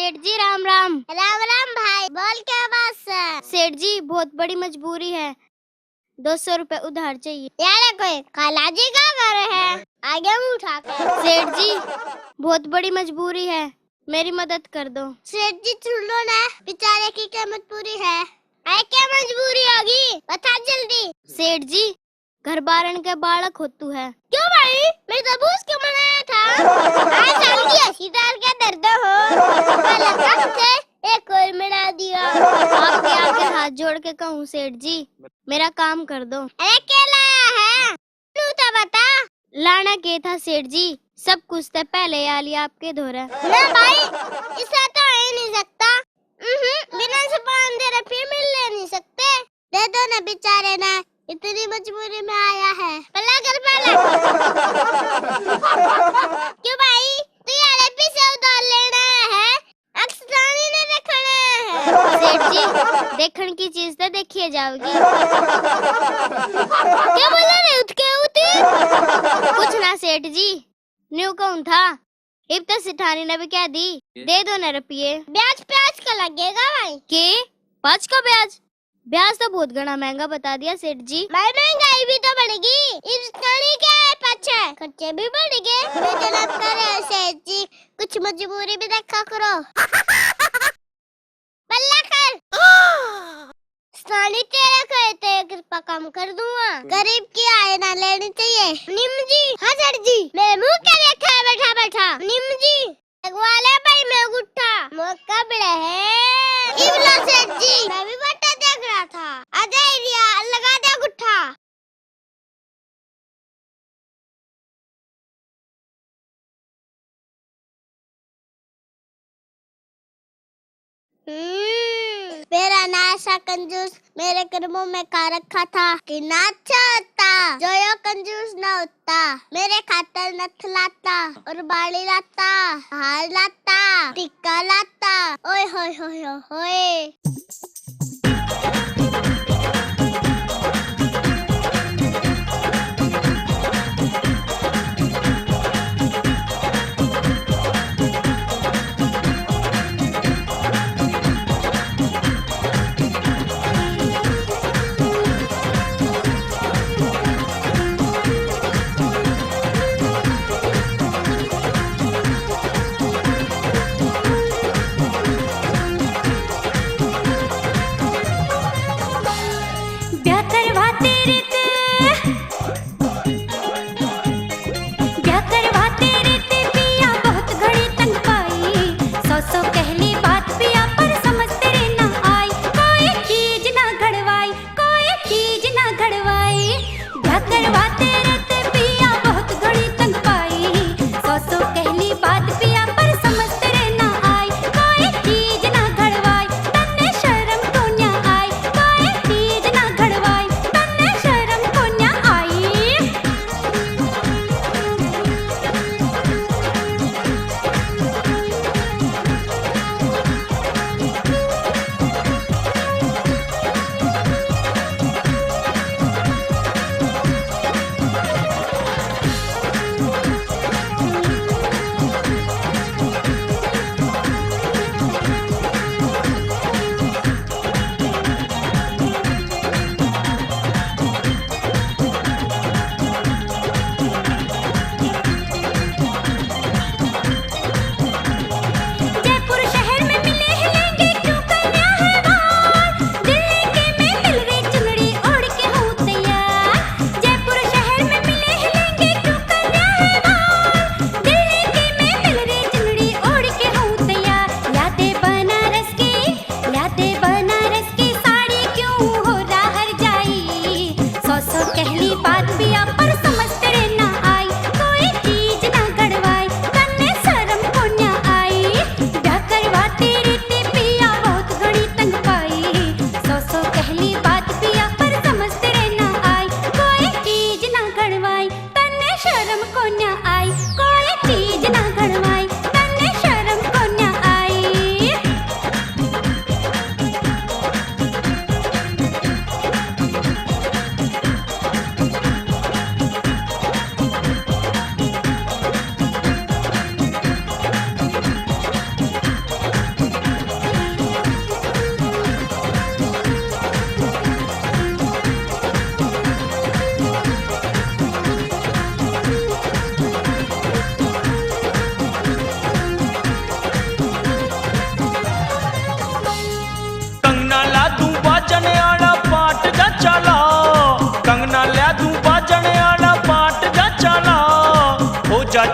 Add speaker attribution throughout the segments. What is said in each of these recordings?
Speaker 1: सेठ जी राम राम।
Speaker 2: राम राम भाई, बोल क्या बात है?
Speaker 1: सेठ जी बहुत बड़ी मजबूरी है, 200 रुपए उधार चाहिए।
Speaker 2: यार कोई काला जी का घर है, आगे मुँह उठा कर।
Speaker 1: सेठ जी बहुत बड़ी मजबूरी है, मेरी मदद कर दो।
Speaker 2: सेठ जी सुन लो ना, बेचारे की क्या मजबूरी है? अरे क्या मजबूरी होगी, बता जल्दी।
Speaker 1: सेठ जी घर बारन के बालक होतू है।
Speaker 2: क्यों भाई, मैं तो बूझ के मनाया था। 8 साल की हंसी डाल के दर्द हो लगा से एक कोई मिला दिया।
Speaker 1: आपके आगे हाथ जोड़ के कहूँ सेठ जी मेरा काम कर दो।
Speaker 2: अरे क्या लाया है तू तो बता।
Speaker 1: लाना के था सेठ जी, सब कुछ तो पहले आ लिया आपके धोरा।
Speaker 2: ना भाई, इससे तो हो ही नहीं सकता। बिना जुबान दे फिर मिल ले नहीं सकते। दे दो ना बेचारे ना, इतनी मजबूरी में आया है। पल्ला कर पहले। क्यों भाई, तू यार भी से उधार लेना है? अक्सरानी ने रखना है।
Speaker 1: सेठ जी देखने की चीज तो देखिए जाओगी।
Speaker 2: क्या बोला रे उठके उठी?
Speaker 1: कुछ ना सेठ जी, न्यू कौन था इब तो सिठानी ने भी क्या दी, दे दो न रुपये।
Speaker 2: ब्याज प्याज का लगेगा भाई।
Speaker 1: के 5 का ब्याज? ब्याज तो बहुत घना महंगा बता दिया सेठ जी।
Speaker 2: भाई महंगाई भी तो बढ़ेगी, इस कड़ी क्या है पीछे, खर्चे भी बढ़ गए। जनाब करे सेठ जी, कुछ मजबूरी भी देखा करो। बल्ला कर। सानी तेरे कहते कृपा कम कर दूंगा, गरीब की आय ना लेनी चाहिए। निम जी। हाँ सर जी। मेरे मुंह क्या देखा है बैठा बैठा? निम जी लगवाले भाई मैं गुट्ठा मौका बड़ा है। इवला सेठ जी, मैं भी बट्टा देख रहा था। आ जाए रिया, लगा दे गुट्ठा। मेरा नाशा कंजूस मेरे कर्मों में का रखा था कि ना अच्छा होता जो यो कंजूस ना होता। मेरे खातर नथ लाता और बाली लाता, हार लाता, टिक्का लाता। ओए होए होए होए।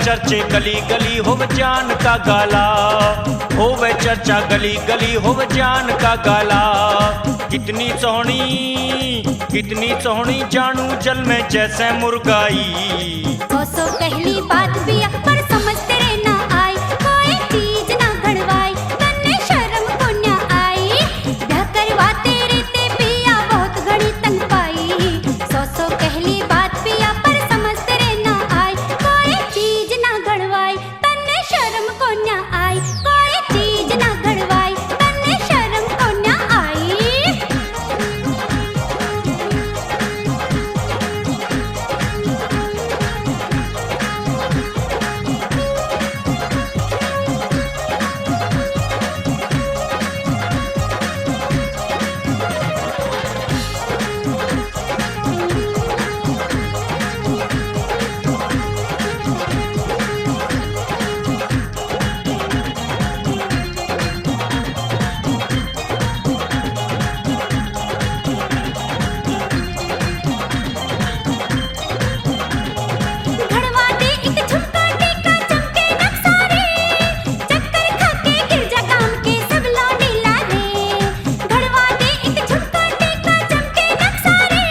Speaker 3: चर्चे गली गली होवे जान का गाला, होवे चर्चा गली गली होवे जान का गाला। कितनी सोहनी जानू जल में जैसे मुर्गाई।
Speaker 4: सो कहली बात बिया पर समझ तेरे ना आई, कोई चीज ना घड़वाई तन्ने शर्म को ना आई। ब्याह करवा तेरे ते पिया बहुत घड़ी तंग पाई। सो कहली बात बिया पर समझ तेरे ना आई, कोई चीज ना घड़वाई तन्ने शर्म को ना आई। कोई चीज ना घड़वाई तन्ने शर्म को ना आई। घड़वा दे एक झुमका टीका चमके नक्शा रे, चक्कर खाके गिर जा काम के सब लौंडे लाले। घड़वा दे एक झुमका टीका चमके नक्शा रे,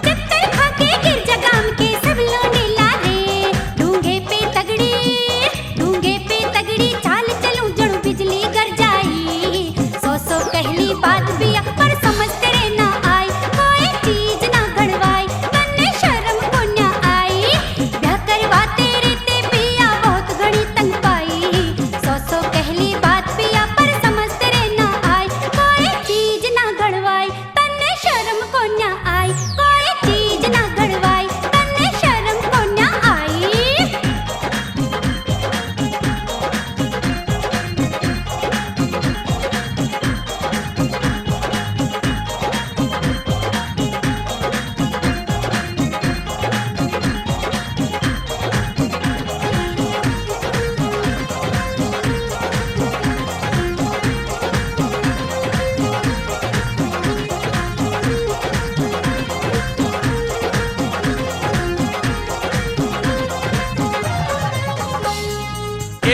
Speaker 4: चक्कर खाके गिर जा काम के सब लौंडे लाले। ढूंढे पे तगड़ी चाल चलूं जड़ू बिजली गर जाई। सो कहली बात बिया पर समझ तेरे ना आई, कोई चीज ना घड़वाई तन्ने शर्म को ना आई। ब्याह करवा तेरे ते पिया बहुत घड़ी तंग पाई। सो कहली बात पिया पर समझ तेरे ना आई, कोई चीज ना घड़वाई तन्ने शर्म को ना आई। कोई चीज ना घड़वाई तन्ने शर्म को ना आई।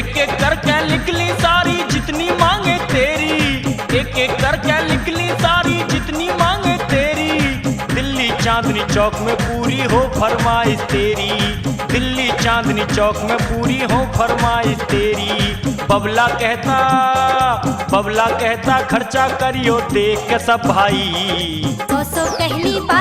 Speaker 3: एक एक करके लिख ली सारी जितनी मांगे तेरी, एक एक करके लिख ली सारी जितनी मांगे तेरी। दिल्ली चांदनी चौक में पूरी हो फरमाइश तेरी, दिल्ली चांदनी चौक में पूरी हो फरमाइश तेरी। बबला कहता खर्चा करियो देख के सब भाई।
Speaker 4: सो कहली बात